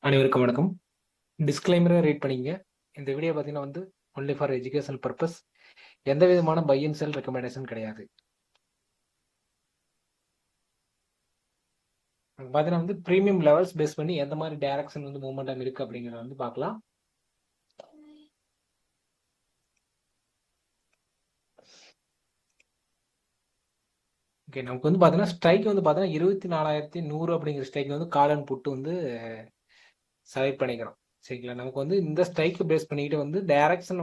அனைவருக்கும் வணக்கம். டிஸ்க்ளைமரை ரீட் பண்ணிங்க. இந்த வீடியோ பார்த்தீங்கன்னா ஒன்லி ஃபார் எஜுகேஷனல் பர்பஸ். எந்த விதமான பை அண்ட் செல் ரெக்கமெண்டேஷன் கிடையாது. பார்த்தீங்கன்னா ப்ரீமியம் லெவல்ஸ் பேஸ் பண்ணி எந்த மாதிரி டைரக்ஷன் மூவ்மெண்டம் இருக்கு அப்படிங்கிறத பார்க்கலாம். ஓகே, நமக்கு பார்த்தீங்கன்னா ஸ்ட்ரைக் பார்த்தீங்கன்னா 24,100 அப்படிங்கிற strike call and puttu select பண்ணிக்கிறோம். சரிங்களா, நமக்கு இந்த ஸ்ட்ரைக் பேஸ் பண்ணிக்கிட்டு டைரக்ஷன்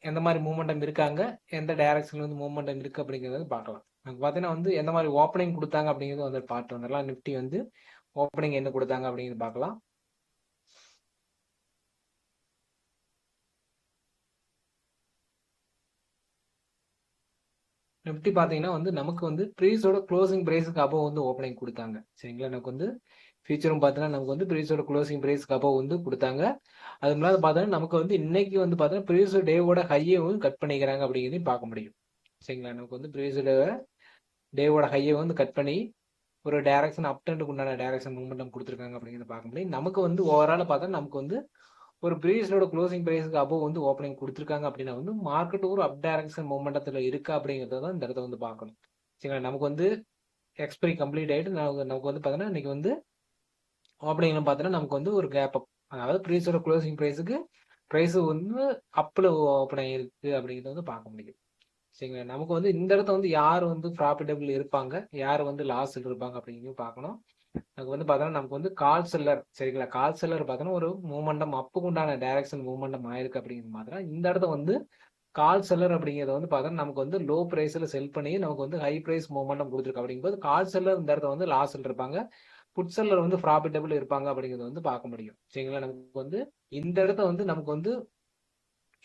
எந்த மாதிரி மூவ்மெண்டம் இருக்காங்க, எந்த டைரக்ஷன்ல மூவ்மெண்டம் இருக்கு அப்படிங்கிறத பார்க்கலாம். நமக்கு பார்த்தீங்கன்னா எந்த மாதிரி ஓப்பனிங் கொடுத்தாங்க அப்படிங்கிறது பார்த்து வந்துடலாம். நிஃப்டி ஓப்பனிங் என்ன கொடுத்தாங்க அப்படிங்கிறது பார்க்கலாம். நிஃப்டி பார்த்தீங்கன்னா நமக்கு ப்ரீஸோட க்ளோசிங் பிரைஸுக்கு அபோவ் ஓப்பனிங் கொடுத்தாங்க. சரிங்களா, நமக்கு ஃபியூச்சரும் பார்த்தீங்கன்னா நமக்கு ப்ரீஸோட க்ளோசிங் பிரைஸ்க்கு அபோவ் கொடுத்தாங்க. அது இல்லாத பார்த்தீங்கன்னா நமக்கு இன்னைக்கு பார்த்தீங்கன்னா ப்ரீஸ் டேவோட ஹையை கட் பண்ணிக்கிறாங்க அப்படிங்கிறதையும் பார்க்க முடியும். சரிங்களா, நமக்கு ப்ரீஸோட டேவோட ஹையை கட் பண்ணி ஒரு டைரக்ஷன் அப் ட்ரெண்டுக்கு உண்டான டைரக்ஷன் மூவ்மெண்டம் கொடுத்துருக்காங்க அப்படிங்கிறத பார்க்க முடியும். நமக்கு ஓவரால் பார்த்தா நமக்கு ஒரு ப்ரீஸோட க்ளோசிங் பிரைஸ்க்கு அபோவ் ஓப்பனிங் கொடுத்துருக்காங்க அப்படின்னா மார்க்கெட் ஒரு அப் டைரக்ஷன் மூவ்மெண்டத்தில் இருக்கா அப்படிங்கிறத தான் இந்த இடத்த பார்க்கணும். சரிங்களா, நமக்கு எக்ஸ்பைரி கம்ப்ளீட் ஆகிட்டு நமக்கு பார்த்தீங்கன்னா இன்னைக்கு ஓப்பனிங்ல பார்த்தீங்கன்னா நமக்கு ஒரு கேப் அப், அதாவது ப்ரீஸோட க்ளோசிங் பிரைஸுக்கு ப்ரைஸ் அப்பில் ஓப்பன் ஆகிருக்கு அப்படிங்கிறத பார்க்க முடியும். சரிங்களா, நமக்கு இந்த இடத்த யார் ப்ராஃபிட்டபிள் இருப்பாங்க, யார் லாஸில் இருப்பாங்க அப்படிங்கிறது பார்க்கணும். நமக்கு பார்த்தோன்னா நமக்கு கால் செல்லர். சரிங்களா, கால் செல்லர் பார்த்தோன்னா ஒரு மூவ்மெண்டம் அப்புக்கு உண்டான டைரக்ஷன் மூவ்மெண்டம் ஆயிருக்கு அப்படிங்கிறது மாதிரி இந்த இடத்த கால் செல்லர் அப்படிங்கிறத பார்த்தோன்னா நமக்கு லோ பிரைஸ்ல செல் பண்ணி நமக்கு ஹை பிரைஸ் மூவ்மெண்டம் கொடுத்துருக்கு. அப்படிங்கும்போது கால் செல்லர் இந்த இடத்த லாஸில் இருப்பாங்க, புட் செல்லர் ப்ராஃபிட்டபிள் இருப்பாங்க அப்படிங்கிறது பார்க்க முடியும். சரிங்களா, நமக்கு இந்த இடத்த நமக்கு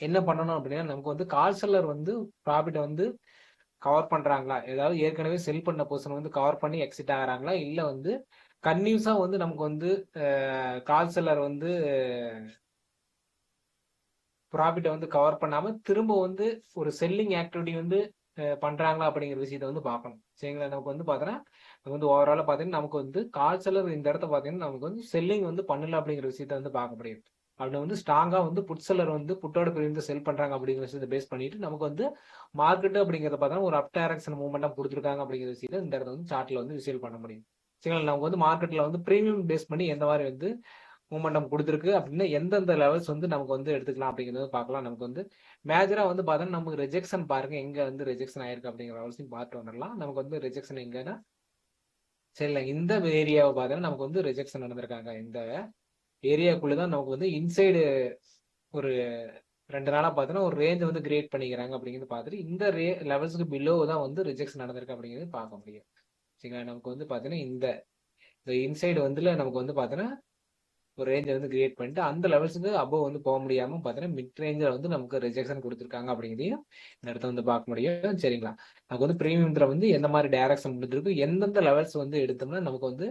என்ன பண்ணணும் அப்படின்னா நமக்கு கால் செல்லர் ப்ராஃபிட்டை கவர் பண்றாங்களா, ஏதாவது ஏற்கனவே செல் பண்ண பொசிஷன் கவர் பண்ணி எக்ஸிட் ஆகிறாங்களா, இல்ல கன்யூஸா நமக்கு கால் செல்லர் ப்ராஃபிட்டை கவர் பண்ணாம திரும்ப ஒரு செல்லிங் ஆக்டிவிட்டி பண்றாங்களா அப்படிங்கிற விஷயத்த பார்க்கணும். சரிங்களா, நமக்கு பார்த்தோன்னா ஓவரால பார்த்தீங்கன்னா நமக்கு கால் செல்லர் இந்த இடத்த பார்த்தீங்கன்னா நமக்கு செல்லிங் பண்ணல அப்படிங்கிற விஷயத்த பார்க்க முடியும். அப்படி ஸ்ட்ராங்கா புட் செல்லர் புட்டோட பிரிந்து செல் பண்றாங்க அப்படிங்கிற விஷயத்தை பேஸ் பண்ணிட்டு நமக்கு மார்க்கெட் அப்படிங்கிறத பார்த்தா ஒரு அப் டைரக்ஷன் மூவ்மெண்டம் கொடுத்துருக்காங்க அப்படிங்கிற விஷயத்தை இந்த இடத்துல சார்ட்ல விசில் பண்ண முடியும். சரிங்களா, நமக்கு மார்க்கெட்ல பிரீமியம் பேஸ் பண்ணி எந்த மாதிரி மூவ்மெண்டம் கொடுத்துருக்கு அப்படின்னா எந்தெந்த லெவல்ஸ் நமக்கு எடுத்துக்கலாம் அப்படிங்கிறத பார்க்கலாம். நமக்கு மேஜரா பார்த்தா நமக்கு ரிஜெக்ஷன் பாருங்க, எங்க ரிஜெக்ஷன் ஆயிருக்கு அப்படிங்கிற லெவல்ஸையும் பார்த்து வந்துடலாம். நமக்கு ரிஜெக்ஷன் எங்கன்னா சரிங்களா, இந்த ஏரியாவை பார்த்தா நமக்கு ரிஜெக்ஷன் நடந்திருக்காங்க. இந்த ஏரியாக்குள்ளதான் நமக்கு இன்சைடு ஒரு 2 நாளா பார்த்தோன்னா ஒரு ரேஞ்ச் கிரியேட் பண்ணிக்கிறாங்க அப்படிங்கிறது பார்த்துட்டு இந்த லெவல்ஸுக்கு பிலோ தான் ரிஜெக்ஷன் நடந்திருக்கு அப்படிங்கிறது பார்க்க முடியும். சரிங்களா, நமக்கு பார்த்தீங்கன்னா இந்த இன்சைடு நமக்கு பார்த்தோன்னா ஒரு ரேஞ்சை கிரியேட் பண்ணிட்டு அந்த லெவல்ஸுக்கு அபோவ் போக முடியாம பார்த்தீங்கன்னா மிட் ரேஞ்சில் நமக்கு ரிஜெக்ஷன் கொடுத்துருக்காங்க அப்படிங்கிறதையும் இந்த இடத்த பார்க்க முடியும். சரிங்களா, நமக்கு பிரீமியத்துல எந்த மாதிரி டைரக்ஷன் கொடுத்துருக்கு, எந்தெந்த லெவல்ஸ் எடுத்தோம்னா நமக்கு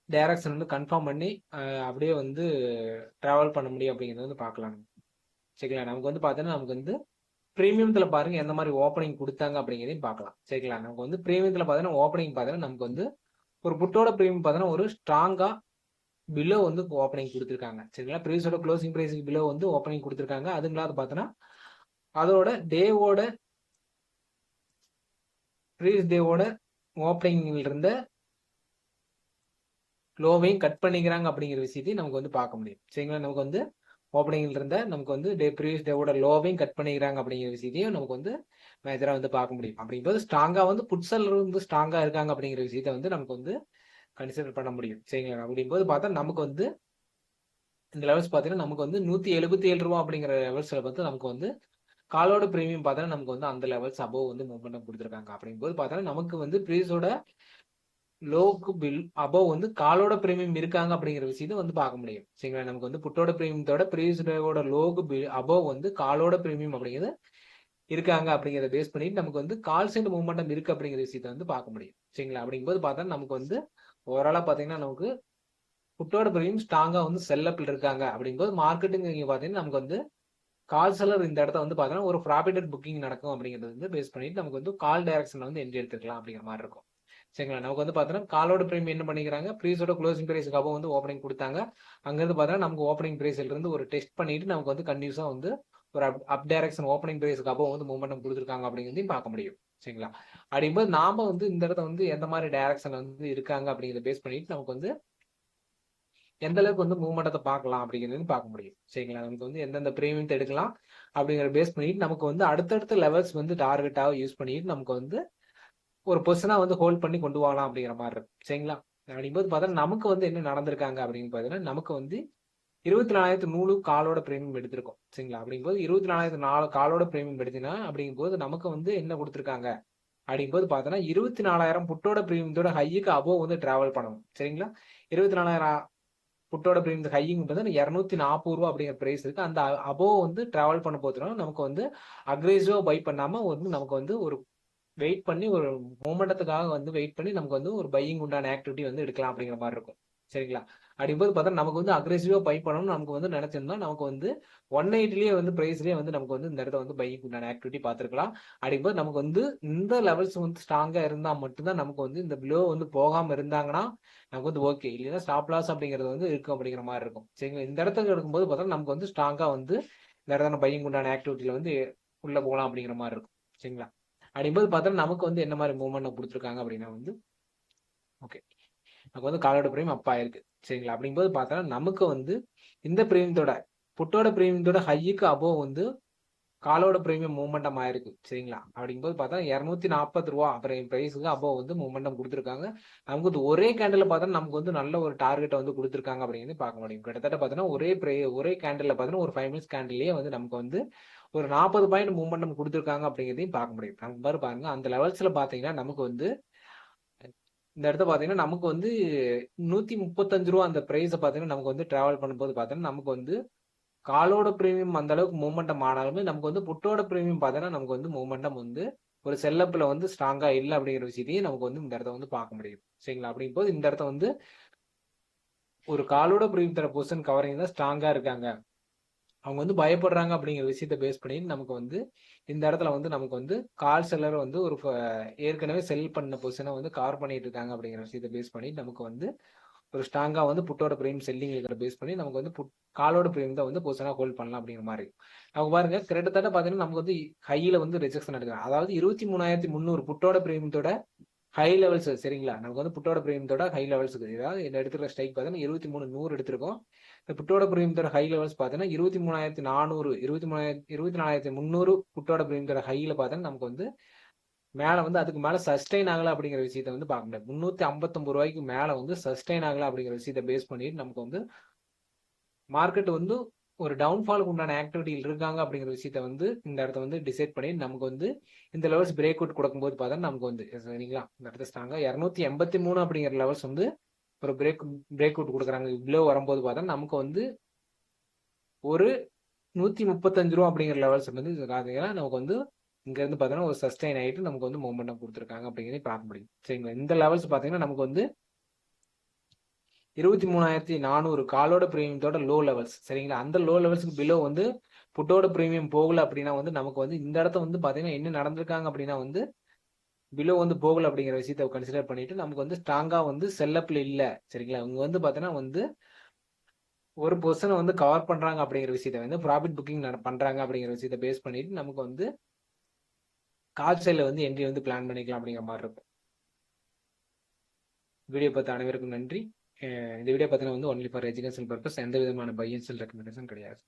டைரக்ஷன் கன்ஃபார்ம் பண்ணி அப்படியே டிராவல் பண்ண முடியும் அப்படிங்கிறத பார்க்கலாம். சரிங்களா, நமக்கு பார்த்தீங்கன்னா நமக்கு பிரீமியத்துல பாருங்க எந்த மாதிரி ஓப்பனிங் கொடுத்தாங்க அப்படிங்கிறதையும் பார்க்கலாம். சரிங்களா, நமக்கு பிரீமியத்துல பார்த்தீங்கன்னா ஓப்பனிங் பார்த்தீங்கன்னா நமக்கு ஒரு புட்டோட பிரீமியம் பார்த்தீங்கன்னா ஒரு ஸ்ட்ராங்கா பிலோ ஓப்பனிங் கொடுத்துருக்காங்க. சரிங்களா, ப்ரைஸோட க்ளோசிங் பிரைஸுக்கு பிலோ ஓப்பனிங் கொடுத்துருக்காங்க. அது இல்லாத பார்த்தோன்னா அதோட டேவோட ப்ரீவியஸ் டேவோட ஓப்பனிங்ல இருந்த லோவையும் கட் பண்ணிக்கிறாங்க அப்படிங்கிற விஷயத்தையும் நமக்கு பார்க்க முடியும். சரிங்களா, நமக்கு ஓப்பனிங்ல இருந்த நமக்கு டே ப்ரீவியஸ் டேவோட லோவையும் கட் பண்ணிக்கிறாங்க அப்படிங்கிற விஷயத்தையும் நமக்கு மேஜரா பார்க்க முடியும். அப்படிங்கும்போது ஸ்ட்ராங்கா புட் செல்லர் ஸ்ட்ராங்கா இருக்காங்க அப்படிங்கிற விஷயத்த நமக்கு கன்சிடர் பண்ண முடியும். சரிங்களா, அப்படிங்கும்போது பார்த்தா நமக்கு இந்த லெவல்ஸ் பார்த்தீங்கன்னா நமக்கு 177 ரூபா அப்படிங்கிற லெவல்ஸ்ல பார்த்து நமக்கு காலோட பிரீமியம் பார்த்தா நமக்கு அந்த லெவல்ஸ் அபோவ் மூவ்மெண்ட் கொடுத்துருக்காங்க. அப்படிங்கும்போது பார்த்தா நமக்கு ப்ரீஸோட லோக்கு பில் அபோவ் காலோட பிரீமியம் இருக்காங்க அப்படிங்கிற விஷயத்தை பார்க்க முடியும். சரிங்களா, நமக்கு புட்டோட பிரீமியத்தோட ப்ரீஸோட லோக்கு பில் அபோவ் காலோட பிரீமியம் அப்படிங்கிறது இருக்காங்க அப்படிங்கிறத பேஸ் பண்ணிட்டு நமக்கு கால் சைடு மூவ்மெண்டம் இருக்கு அப்படிங்கிற விஷயத்த பார்க்க முடியும். சரிங்களா, அப்படிங்கும்போது பார்த்தா நமக்கு ஓவராலா பார்த்தீங்கன்னா நமக்கு புட்டோட பிரீமியம் ஸ்ட்ராங்கா செல்லப்பில் இருக்காங்க. அப்படிங்கும்போது மார்க்கெட்டிங் இங்க பார்த்தீங்கன்னா நமக்கு கால் செல்லர் இந்த இடத்த பார்த்தீங்கன்னா ஒரு ப்ராஃபிட்டட் புக்கிங் நடக்கும் அப்படிங்கிறது பேஸ் பண்ணிட்டு நமக்கு கால் டைரக்ஷன்ல என்ட்ரி எடுத்துக்கலாம் அப்படிங்கிற மாதிரி இருக்கும். சரிங்களா. நமக்கு வந்து பார்த்தோன்னா காலோட பிரீமியம் என்ன பண்ணிக்கிறாங்க, ப்ரீஸோட க்ளோசிங் பிரைஸ்க்கு அபோவ் வந்து ஓப்பனிங் குடுத்தாங்க. அங்கருந்து பார்த்தோன்னா நமக்கு ஓப்பனிங் பிரைஸ்ல இருந்து ஒரு டெஸ்ட் பண்ணிட்டு நமக்கு வந்து கன்டினியூஸா வந்து ஒரு அப் டைரக்ஷன் ஓப்பனிங் பிரைஸ்க்கு அபோவ் வந்து மூவ்மெண்டம் குடுத்துருக்காங்க அப்படிங்கிறதையும் பார்க்க முடியும். சரிங்களா. அப்படிங்கும்போது நாம வந்து இந்த இடத்த வந்து எந்த மாதிரி டைரக்ஷன்ல வந்து இருக்காங்க அப்படிங்கிறத பேஸ் பண்ணிட்டு நமக்கு வந்து எந்த அளவுக்கு வந்து மூவ்மெண்டத்தை பார்க்கலாம் அப்படிங்கிறது பார்க்க முடியும். சரிங்களா. நமக்கு வந்து எந்தெந்த பிரீமியத்தை எடுக்கலாம் அப்படிங்கிற பேஸ் பண்ணிட்டு நமக்கு வந்து அடுத்தடுத்த லெவல்ஸ் வந்து டார்கெட்டாக யூஸ் பண்ணிட்டு நமக்கு வந்து ஒரு பொசிஷனா வந்து ஹோல்ட் பண்ணி கொண்டு வரலாம் அப்படிங்கிற மாதிரி இருக்கும். சரிங்களா. அப்படிங்கும்போது பார்த்தா நமக்கு வந்து என்ன நடந்திருக்காங்க அப்படின்னு பார்த்தீங்கன்னா நமக்கு வந்து 24,100 காலோட பிரீமியம் எடுத்திருக்கோம். சரிங்களா. அப்படிங்கும்போது 24,004 காலோட பிரீமியம் எடுத்தினா அப்படிங்கும்போது நமக்கு வந்து என்ன கொடுத்துருக்காங்க அப்படிங்கும்போது பார்த்தோன்னா 24,000 புட்டோட பிரீமியத்தோட ஹைக்கு அபோவ் வந்து டிராவல் பண்ணணும். சரிங்களா. 24,000 புட்டோட பிரீமியம் ஹையிங் பார்த்தீங்கன்னா ₹240 அப்படிங்கிற பிரைஸ் இருக்கு. அந்த அபோவ் வந்து டிராவல் பண்ண போதுனா நமக்கு வந்து அக்ரெசிவா பை பண்ணாம வந்து நமக்கு வந்து ஒரு வெயிட் பண்ணி ஒரு மொமெண்டத்துக்காக வந்து வெயிட் பண்ணி நமக்கு வந்து ஒரு பையிங் உண்டான ஆக்டிவிட்டி வந்து எடுக்கலாம் அப்படிங்கிற மாதிரி இருக்கும். சரிங்களா. அப்படிங்கும்போது பார்த்தா நமக்கு வந்து அக்ரெசிவா பை பண்ணணும்னு நமக்கு வந்து நினைச்சிருந்தா நமக்கு வந்து 180லயே வந்து பிரைஸ்லயே வந்து நமக்கு வந்து இந்த இடத்த வந்து பையிங் உண்டான ஆக்டிவிட்டி பார்த்துருக்கலாம். அப்படிங்கும்போது நமக்கு வந்து இந்த லெவல்ஸ் வந்து ஸ்ட்ராங்கா இருந்தா மட்டும்தான் நமக்கு வந்து இந்த பிலோ வந்து போகாம இருந்தாங்கன்னா நமக்கு வந்து ஓகே. இல்லைன்னா ஸ்டாப் லாஸ் அப்படிங்கிறது வந்து இருக்கும் அப்படிங்கிற மாதிரி இருக்கும். சரிங்களா. இந்த இடத்துக்கு எடுக்கும்போது பார்த்தா நமக்கு வந்து ஸ்ட்ராங்கா வந்து இந்த இடத்துல பையிங் உண்டான ஆக்டிவிட்டியில வந்து உள்ள போகலாம் அப்படிங்கிற மாதிரி இருக்கும். சரிங்களா. அப்படிங்கும்போது பார்த்தா நமக்கு வந்து என்ன மாதிரி மூவ்மெண்ட் கொடுத்துருக்காங்க அப்படின்னா வந்து ஓகே நமக்கு வந்து காலோட பிரீமியம் அப் ஆயிருக்கு. சரிங்களா. அப்படிங்கும்போது பார்த்தா நமக்கு வந்து இந்த பிரீமியத்தோட புட்டோட பிரீமியத்தோட ஹைக்கு அபோவ் வந்து காலோட பிரீமியம் மூவ்மெண்டம் ஆயிருக்கு. சரிங்களா. அப்படிங்கும்போது பார்த்தா ₹240 அப்புறம் பிரைஸுக்கு அபோவ் வந்து மூவ்மெண்டம் கொடுத்துருக்காங்க. நமக்கு வந்து ஒரே கேண்டில் பார்த்தா நமக்கு வந்து நல்ல ஒரு டார்கெட்டை வந்து கொடுத்துருக்காங்க அப்படிங்கிறது பார்க்க முடியும். கிட்டத்தட்ட பார்த்தீங்கன்னா ஒரே கேண்டில் பார்த்தீங்கன்னா ஒரு 5 மினிட்ஸ் கேண்டிலேயே வந்து நமக்கு வந்து ஒரு 40 பாயிண்ட் மூவ்மெண்டம் கொடுத்துருக்காங்க அப்படிங்கிறதையும் பார்க்க முடியும். நமக்கு பாருங்க அந்த லெவல்ஸ்ல பார்த்தீங்கன்னா நமக்கு வந்து இந்த இடத்த பார்த்தீங்கன்னா நமக்கு வந்து ₹135 அந்த பிரைஸை பார்த்தீங்கன்னா நமக்கு வந்து டிராவல் பண்ணும்போது பார்த்தீங்கன்னா நமக்கு வந்து காலோட பிரீமியம் அந்த அளவுக்கு மூவ்மெண்டம் ஆனாலுமே நமக்கு வந்து புட்டோட பிரீமியம் பார்த்தீங்கன்னா நமக்கு வந்து மூவ்மெண்டம் வந்து ஒரு செல்லப்ல வந்து ஸ்ட்ராங்கா இல்லை அப்படிங்கிற விஷயத்தையும் நமக்கு வந்து இந்த இடத்த வந்து பார்க்க முடியும். சரிங்களா. அப்படிங்கும்போது இந்த இடத்த வந்து ஒரு காலோட பிரீமியம் தர பொசிஷன் கவரிங் தான் ஸ்ட்ராங்கா இருக்காங்க. அவங்க வந்து பயப்படுறாங்க அப்படிங்கிற விஷயத்த பேஸ் பண்ணி நமக்கு வந்து இந்த இடத்துல வந்து நமக்கு வந்து கால் செல்லர் வந்து ஒரு ஏற்கனவே செல் பண்ண பொசிஷனை வந்து கவர் பண்ணிட்டு இருக்காங்க அப்படிங்கிற விஷயத்த பேஸ் பண்ணி நமக்கு வந்து ஒரு ஸ்ட்ராங்கா வந்து புட்டோட பிரீமியம் செல்லிங் இருக்கிற பேஸ் பண்ணி நமக்கு வந்து காலோட பிரீமியம் தான் வந்து பொசிஷனா ஹோல்ட் பண்ணலாம் அப்படிங்கிற மாதிரி. அவங்க பாருங்க கிட்டத்தட்ட பாத்தீங்கன்னா நமக்கு வந்து ஹையில வந்து ரிஜெக்ஷன் எடுக்கலாம். அதாவது 23,300 புட்டோட பிரீமியத்தோட ஹை லெவல்ஸ். சரிங்களா. நமக்கு வந்து புட்டோட பிரீமியத்தோட ஹை லெவல்ஸ் ஏதாவது இந்த எடுத்துக்கிற ஸ்ட்ரைக் பார்த்தீங்கன்னா 23,100 எடுத்திருக்கோம். இந்த புட்டோட பிரீமியத்தோட ஹை லெவல்ஸ் பார்த்தீங்கன்னா 23,400 24,300 புட்டோட பிரீமியத்தோட ஹையில பார்த்தீங்கன்னா நமக்கு வந்து மேல வந்து அதுக்கு மேல சஸ்டைன் ஆகல அப்படிங்கிற விஷயத்த வந்து பார்க்க முடியாது. ₹359 மேல வந்து சஸ்டைன் ஆகல அப்படிங்கிற விஷயத்த பேஸ் பண்ணிட்டு நமக்கு வந்து மார்க்கெட் வந்து ஒரு டவுன்ஃபாலுக்கு உண்டான ஆக்டிவிட்டியில் இருக்காங்க அப்படிங்கிற விஷயத்த வந்து இந்த இடத்த வந்து டிசைட் பண்ணி நமக்கு வந்து இந்த லெவல்ஸ் பிரேக் அவுட் கொடுக்கும்போது பார்த்தா நமக்கு வந்து சரிங்களா இந்த இடத்த ஸ்ட்ராங்கா 283 அப்படிங்கிற லெவல்ஸ் வந்து ஒரு பிரேக் அவுட் கொடுக்குறாங்க. இவ்வளோ வரும்போது பார்த்தா நமக்கு வந்து ஒரு ₹135 அப்படிங்கிற லெவல்ஸ் வந்து பார்த்தீங்கன்னா நமக்கு வந்து இங்க இருந்து பார்த்தீங்கன்னா ஒரு சஸ்டைன் ஆகிட்டு நமக்கு வந்து மூவ்மெண்டம் கொடுத்துருக்காங்க அப்படிங்கிறத பார்க்க முடியும். சரிங்களா. இந்த லெவல்ஸ் பார்த்தீங்கன்னா நமக்கு வந்து 23,400 காலோட பிரீமியத்தோட லோ லெவல்ஸ். சரிங்களா. அந்த லோ லெவல்ஸ்க்கு பிலோ வந்து புட்டோட பிரீமியம் போகல அப்படின்னா வந்து நமக்கு வந்து இந்த இடத்த வந்து பாத்தீங்கன்னா என்ன நடந்திருக்காங்க அப்படின்னா வந்து பிலோ வந்து போகல அப்படிங்கிற விஷயத்த கன்சிடர் பண்ணிட்டு நமக்கு வந்து ஸ்ட்ராங்கா வந்து செல்லப்ல இல்ல. சரிங்களா. இவங்க வந்து பாத்தீங்கன்னா வந்து ஒரு பொசிஷனை வந்து கவர் பண்றாங்க அப்படிங்கிற விஷயத்த வந்து ப்ராஃபிட் புக்கிங் பண்றாங்க அப்படிங்கிற விஷயத்த பேஸ் பண்ணிட்டு நமக்கு வந்து கால் சைட்ல வந்து என்ட்ரி வந்து பிளான் பண்ணிக்கலாம் அப்படிங்கிற மாதிரி இருக்கும். வீடியோ பார்த்த அனைவருக்கும் நன்றி. இந்த வீடியோ பார்த்தீங்கன்னா வந்து ஒன்லி ஃபார் எஜுகேஷன் பர்பஸ். எந்த விதமான பை அண்ட் செல் ரெக்கமெண்டேஷன் கிடையாது.